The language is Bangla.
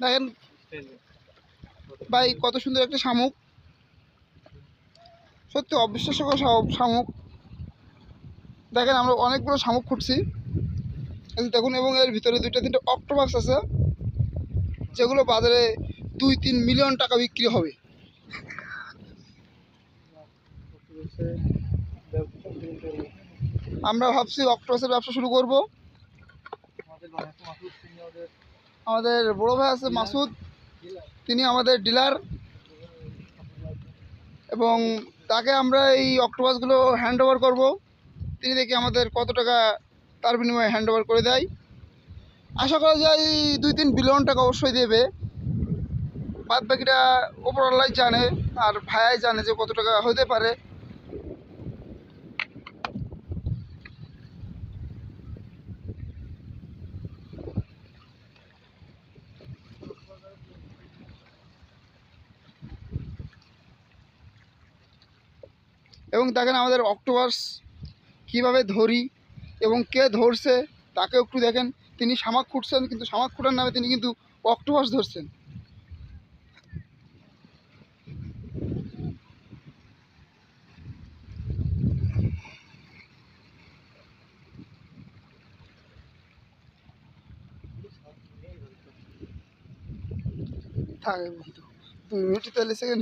দেখেন ভাই কত সুন্দর একটা শামুক, সত্যি অবিশ্বাস্যকর শামুক। দেখেন আমরা অনেকগুলো শামুক খুঁজছি দেখুন, এবং এর ভিতরে 2-3টে অক্টোপাস আছে যেগুলো বাজারে 2-3 মিলিয়ন টাকা বিক্রি হবে। আমরা ভাবছি অক্টোপাসের ব্যবসা শুরু করব। আমাদের বড় ভাই আছে মাসুদ, তিনি আমাদের ডিলার, এবং তাকে আমরা এই অক্টোপাসগুলো হ্যান্ড ওভার করবো। তিনি দেখি আমাদের কত টাকা তার বিনিময়ে হ্যান্ড ওভার করে দেয়। আশা করা যায় 2-3 বিলিয়ন টাকা অবশ্যই দেবে। বাদ বাকিটা ওপরওয়ালাই জানে, আর ভাইয়াই জানে যে কত টাকা হতে পারে। এবং দেখেন আমাদের অক্টোপাস কীভাবে ধরি এবং কে ধরছে তাকেও একটু দেখেন। তিনি শামাক খুঁটছেন, কিন্তু শামাক খুঁটার নামে তিনি কিন্তু অক্টোপাস ধরছেন। থাকে বন্ধু 2 মিনিট 43 সেকেন্ড